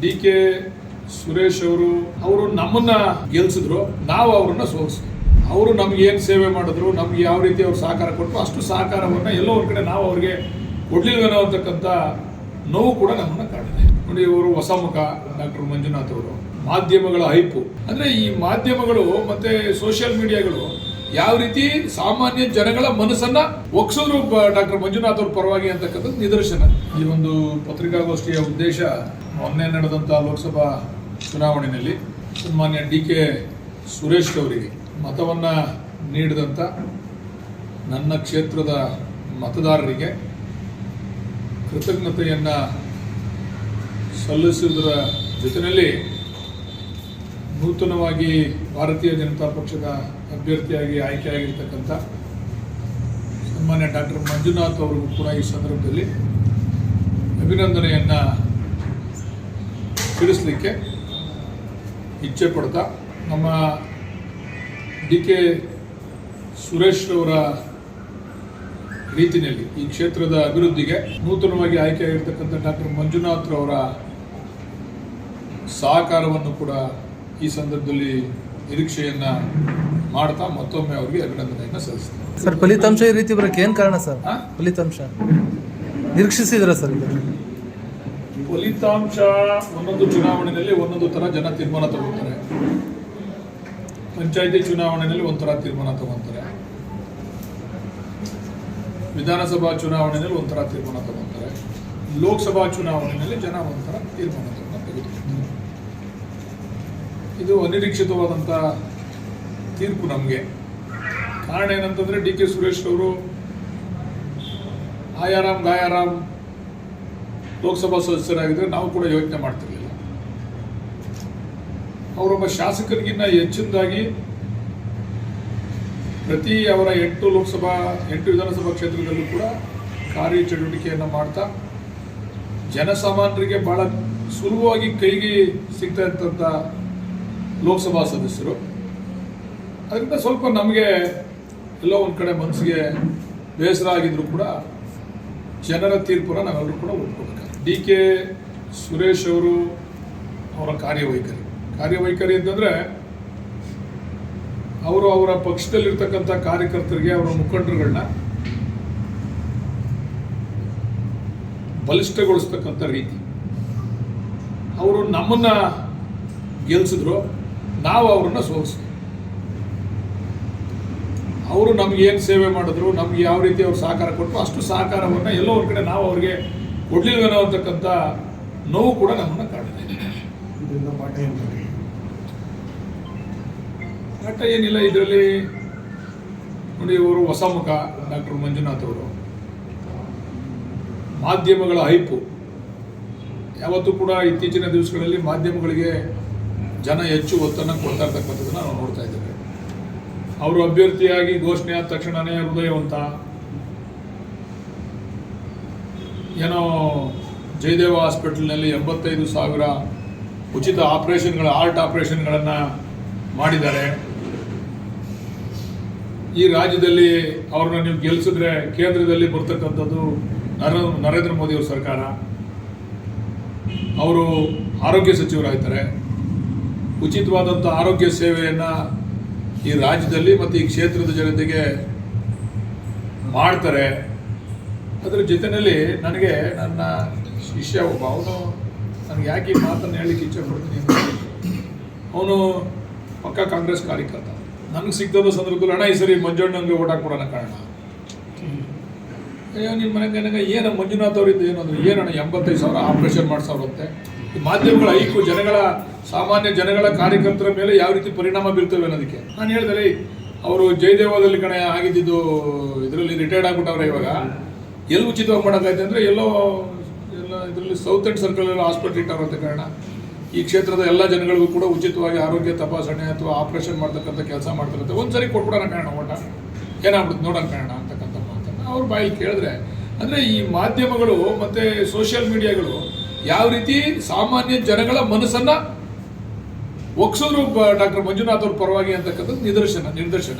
D K Suresh ಅವರು ನಮ್ಮನ್ನ ಗೆಲ್ಸಿದ್ರು, ನಾವು ಅವ್ರನ್ನ ಸೋಲಿಸಿದ್ವಿ. ಅವರು ನಮ್ಗೆ ಏನು ಸೇವೆ ಮಾಡಿದ್ರು, ನಮ್ಗೆ ಯಾವ ರೀತಿ ಅವ್ರು ಸಹಕಾರ ಕೊಟ್ಟರು, ಅಷ್ಟು ಸಹಕಾರವನ್ನು ಎಲ್ಲೋ ಒಂದು ಕಡೆ ನಾವು ಅವ್ರಿಗೆ ಕೊಡ್ಲಿಲ್ವೇನೋ ಅಂತಕ್ಕಂಥ ನೋವು ಕೂಡ ನಮ್ಮನ್ನ ಕಾಡಿದೆ. ನೋಡಿ, ಇವರು ಹೊಸ ಮುಖ ಡಾಕ್ಟರ್ ಮಂಜುನಾಥ್ ಅವರು ಮಾಧ್ಯಮಗಳ ಹೈಪು ಅಂದ್ರೆ ಈ ಮಾಧ್ಯಮಗಳು ಮತ್ತೆ ಸೋಷಿಯಲ್ ಮೀಡಿಯಾಗಳು ಯಾವ ರೀತಿ ಸಾಮಾನ್ಯ ಜನಗಳ ಮನಸ್ಸನ್ನ ಒಗ್ಸಿದ್ರು ಡಾಕ್ಟರ್ ಮಂಜುನಾಥ್ ಅವ್ರ ಪರವಾಗಿ ಅಂತಕ್ಕಂಥದ್ದು ನಿದರ್ಶನ. ಈ ಒಂದು ಪತ್ರಿಕಾಗೋಷ್ಠಿಯ ಉದ್ದೇಶ ಮೊನ್ನೆ ನಡೆದಂತಹ ಲೋಕಸಭಾ ಚುನಾವಣೆಯಲ್ಲಿ ಸನ್ಮಾನ್ಯ ಡಿ ಕೆ ಸುರೇಶ್ ಅವರಿಗೆ ಮತವನ್ನ ನೀಡಿದಂಥ ನನ್ನ ಕ್ಷೇತ್ರದ ಮತದಾರರಿಗೆ ಕೃತಜ್ಞತೆಯನ್ನ ಸಲ್ಲಿಸುವುದರ ಜೊತೆಯಲ್ಲಿ ನೂತನವಾಗಿ ಭಾರತೀಯ ಜನತಾ ಪಕ್ಷದ ಅಭ್ಯರ್ಥಿಯಾಗಿ ಆಯ್ಕೆಯಾಗಿರ್ತಕ್ಕಂಥ ಸನ್ಮಾನ್ಯ ಡಾಕ್ಟರ್ ಮಂಜುನಾಥ್ ಅವರಿಗೂ ಕೂಡ ಈ ಸಂದರ್ಭದಲ್ಲಿ ಅಭಿನಂದನೆಯನ್ನು ತಿಳಿಸಲಿಕ್ಕೆ ಇಚ್ಛೆ ಪಡ್ತಾ, ನಮ್ಮ ಡಿ ಕೆ ಸುರೇಶ್ ಅವರ ರೀತಿಯಲ್ಲಿ ಈ ಕ್ಷೇತ್ರದ ಅಭಿವೃದ್ಧಿಗೆ ನೂತನವಾಗಿ ಆಯ್ಕೆಯಾಗಿರ್ತಕ್ಕಂಥ ಡಾಕ್ಟರ್ ಮಂಜುನಾಥ್ ಅವರ ಸಹಕಾರವನ್ನು ಕೂಡ ಈ ಸಂದರ್ಭದಲ್ಲಿ ನಿರೀಕ್ಷೆಯನ್ನ ಮಾಡ್ತಾ ಮತ್ತೊಮ್ಮೆ ಅವರಿಗೆ ಅಭಿನಂದನೆಯನ್ನು ಸಲ್ಲಿಸ್ತಾರೆ. ಸರ್, ಫಲಿತಾಂಶ ಈ ರೀತಿ ಬರೋಕ್ಕೆ ಏನು ಕಾರಣ ಸರ್? ಫಲಿತಾಂಶ ನಿರೀಕ್ಷಿಸಿದ್ರ ಸರ್? ಫಲಿತಾಂಶ ಒಂದೊಂದು ಚುನಾವಣೆಯಲ್ಲಿ ಒಂದೊಂದು ತರ ಜನ ತೀರ್ಮಾನ ತಗೊಳ್ತಾರೆ. ಪಂಚಾಯತಿ ಚುನಾವಣೆಯಲ್ಲಿ ಒಂಥರ ತೀರ್ಮಾನ ತಗೊಳ್ತಾರೆ, ವಿಧಾನಸಭಾ ಚುನಾವಣೆಯಲ್ಲಿ ಒಂಥರ ತೀರ್ಮಾನ ತಗೊಳ್ತಾರೆ, ಲೋಕಸಭಾ ಚುನಾವಣೆಯಲ್ಲಿ ಜನ ಒಂಥರ ತೀರ್ಮಾನ ತೆಗೆದುಕೊಳ್ತಾರೆ. ಇದು ಅನಿರೀಕ್ಷಿತವಾದಂಥ ತೀರ್ಪು ನಮಗೆ. ಕಾರಣ ಏನಂತಂದ್ರೆ, ಡಿ ಕೆ ಸುರೇಶ್ ಅವರು ಆಯಾರಾಮ್ ಗಾಯಾರಾಮ್ ಲೋಕಸಭಾ ಸದಸ್ಯರಾಗಿದ್ದರೆ ನಾವು ಕೂಡ ಯೋಚನೆ ಮಾಡ್ತಿರ್ಲಿಲ್ಲ. ಅವರೊಬ್ಬ ಶಾಸಕರಿಗಿನ್ನ ಹೆಚ್ಚಿನದಾಗಿ ಪ್ರತಿ ಅವರ 8 ವಿಧಾನಸಭಾ ಕ್ಷೇತ್ರದಲ್ಲೂ ಕೂಡ ಕಾರ್ಯಚಟುವಟಿಕೆಯನ್ನು ಮಾಡ್ತಾ ಜನಸಾಮಾನ್ಯರಿಗೆ ಬಹಳ ಸುಲಭವಾಗಿ ಕೈಗೆ ಸಿಗ್ತಾ ಇರ್ತಂಥ ಲೋಕಸಭಾ ಸದಸ್ಯರು. ಅದರಿಂದ ಸ್ವಲ್ಪ ನಮಗೆ ಎಲ್ಲೋ ಒಂದು ಕಡೆ ಮನಸ್ಸಿಗೆ ಬೇಸರ ಆಗಿದ್ರು ಕೂಡ ಜನರ ತೀರ್ಪನ್ನು ನಾವೆಲ್ಲರೂ ಕೂಡ ಒಪ್ಕೋಬೇಕು. ಡಿ ಕೆ ಸುರೇಶ್ ಅವರ ಕಾರ್ಯವೈಖರಿ ಅಂತಂದರೆ, ಅವರು ಅವರ ಪಕ್ಷದಲ್ಲಿರ್ತಕ್ಕಂಥ ಕಾರ್ಯಕರ್ತರಿಗೆ, ಅವರ ಮುಖಂಡರುಗಳನ್ನ ಬಲಿಷ್ಠಗೊಳಿಸ್ತಕ್ಕಂಥ ರೀತಿ. ಅವರು ನಮ್ಮನ್ನ ಗೆಲ್ಸಿದ್ರು, ನಾವು ಅವ್ರನ್ನ ಸೋಲಿಸಿದ್ವಿ. ಅವರು ನಮ್ಗೆ ಏನು ಸೇವೆ ಮಾಡಿದ್ರು, ನಮ್ಗೆ ಯಾವ ರೀತಿ ಅವ್ರು ಸಹಕಾರ ಕೊಟ್ಟರು, ಅಷ್ಟು ಸಹಕಾರವನ್ನು ಎಲ್ಲೋ ಒಂದು ಕಡೆ ನಾವು ಅವ್ರಿಗೆ ಕೊಡ್ಲಿಲ್ವೇನೋ ಅಂತಕ್ಕಂಥ ನೋವು ಕೂಡ ನಮ್ಮನ್ನ ಕಾಡಿದೆ. ಪಾಠ ಏನಿಲ್ಲ ಇದರಲ್ಲಿ. ನೋಡಿ, ಇವರು ಹೊಸ ಮುಖ ಡಾಕ್ಟರ್ ಮಂಜುನಾಥ್ ಅವರು ಮಾಧ್ಯಮಗಳ ಹೈಪು. ಯಾವತ್ತೂ ಕೂಡ ಇತ್ತೀಚಿನ ದಿವಸಗಳಲ್ಲಿ ಮಾಧ್ಯಮಗಳಿಗೆ ಜನ ಹೆಚ್ಚು ಒತ್ತನ್ನು ಕೊಡ್ತಾ ಇರ್ತಕ್ಕಂಥದ್ದನ್ನು ನಾವು ನೋಡ್ತಾ ಇದ್ದೇವೆ. ಅವರು ಅಭ್ಯರ್ಥಿಯಾಗಿ ಘೋಷಣೆ ಆದ ತಕ್ಷಣವೇ ಹೃದಯವಂತ, ಏನೋ ಜಯದೇವ ಹಾಸ್ಪಿಟಲ್ನಲ್ಲಿ 85,000 ಉಚಿತ ಹಾರ್ಟ್ ಆಪರೇಷನ್ಗಳನ್ನು ಮಾಡಿದ್ದಾರೆ. ಈ ರಾಜ್ಯದಲ್ಲಿ ಅವ್ರನ್ನ ನೀವು ಗೆಲ್ಲಿಸಿದ್ರೆ ಕೇಂದ್ರದಲ್ಲಿ ಬರ್ತಕ್ಕಂಥದ್ದು ನರೇಂದ್ರ ಮೋದಿ ಅವರ ಸರ್ಕಾರ. ಅವರು ಆರೋಗ್ಯ ಸಚಿವರಾಗ್ತಾರೆ. ಉಚಿತವಾದಂಥ ಆರೋಗ್ಯ ಸೇವೆಯನ್ನು ಈ ರಾಜ್ಯದಲ್ಲಿ ಮತ್ತು ಈ ಕ್ಷೇತ್ರದ ಜನತೆಗೆ ಮಾಡ್ತಾರೆ. ಅದರ ಜೊತೆಯಲ್ಲಿ ನನಗೆ ನನ್ನ ಶಿಷ್ಯ ಒಬ್ಬ, ಅವನು ನನಗೆ ಯಾಕೆ ಈ ಮಾತನ್ನು ಹೇಳಲಿಕ್ಕೆ ಇಚ್ಛೆ ಪಡ್ತೀನಿ ಅಂದರೆ, ಅವನು ಪಕ್ಕ ಕಾಂಗ್ರೆಸ್ ಕಾರ್ಯಕರ್ತ. ನನಗೆ ಸಿಗ್ತದ ಸಂದರ್ಭದಲ್ಲಿ, ಅಣ್ಣ ಈ ಸರಿ ಮಂಜಣ್ಣಂಗೆ ಓಟ್ ಹಾಕ್ಬಿಡೋಣ ಕಾರಣ. ಅಯ್ಯೋ ನಿಮ್ಮ ಮನೆಗೆ ಏನು ಮಂಜುನಾಥ್ ಅವರಿಂದ ಏನಂದ್ರೆ, ಏನಣ್ಣ 85,000 ಆಪರೇಷನ್ ಮಾಡಿಸೋರಂತೆ. ಈ ಮಾಧ್ಯಮಗಳ ಐಕು ಸಾಮಾನ್ಯ ಜನಗಳ ಕಾರ್ಯಕರ್ತರ ಮೇಲೆ ಯಾವ ರೀತಿ ಪರಿಣಾಮ ಬೀರ್ತವೆ ಅನ್ನೋದಕ್ಕೆ ನಾನು ಹೇಳಿದೆ. ಅವರು ಜಯದೇವದಲ್ಲಿ ಆಗಿದ್ದು ಇದರಲ್ಲಿ ರಿಟೈರ್ಡ್ ಆಗ್ಬಿಟ್ಟವ್ರೆ. ಇವಾಗ ಎಲ್ಲಿ ಉಚಿತವಾಗಿ ಮಾಡೋಕ್ಕಾಯ್ತು ಅಂದರೆ, ಎಲ್ಲ ಇದರಲ್ಲಿ ಸೌತ್ ಎಂಡ್ ಸರ್ಕಲ್ ಹಾಸ್ಪಿಟಲ್ ಇಟ್ಟವ್ರಂತೆ. ಕಾರಣ ಈ ಕ್ಷೇತ್ರದ ಎಲ್ಲ ಜನಗಳಿಗೂ ಕೂಡ ಉಚಿತವಾಗಿ ಆರೋಗ್ಯ ತಪಾಸಣೆ ಅಥವಾ ಆಪರೇಷನ್ ಮಾಡ್ತಕ್ಕಂಥ ಕೆಲಸ ಮಾಡ್ತಾರಂತೆ. ಒಂದ್ಸರಿ ಕೊಟ್ಬಿಡೋಣ ಕಾರಣ, ಓಟ ಏನಾಗ್ಬಿಡುತ್ತೆ ನೋಡೋಣ ಕಾರಣ ಅಂತಕ್ಕಂಥ ಮಾತನ್ನು ಅವ್ರ ಬಾಯಲ್ಲಿ ಕೇಳಿದ್ರೆ, ಅಂದರೆ ಈ ಮಾಧ್ಯಮಗಳು ಮತ್ತು ಸೋಷಿಯಲ್ ಮೀಡಿಯಾಗಳು ಯಾವ ರೀತಿ ಸಾಮಾನ್ಯ ಜನಗಳ ಮನಸ್ಸನ್ನ ಒಗ್ಸಿದ್ರು ಡಾಕ್ಟರ್ ಮಂಜುನಾಥ್ ಅವ್ರ ಪರವಾಗಿ ಅಂತಕ್ಕಂಥದ್ದು ನಿದರ್ಶನ.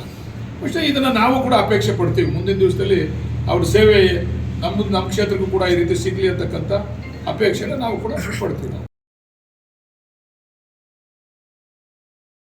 ಬಹುಶಃ ಇದನ್ನು ನಾವು ಕೂಡ ಅಪೇಕ್ಷೆ ಪಡ್ತೀವಿ. ಮುಂದಿನ ದಿವಸದಲ್ಲಿ ಅವ್ರ ಸೇವೆ ನಮ್ಮ ಕ್ಷೇತ್ರಕ್ಕೂ ಕೂಡ ಈ ರೀತಿ ಸಿಗಲಿ ಅಂತಕ್ಕಂಥ ಅಪೇಕ್ಷೆನ ನಾವು ಕೂಡ ಪಡ್ತೀವಿ.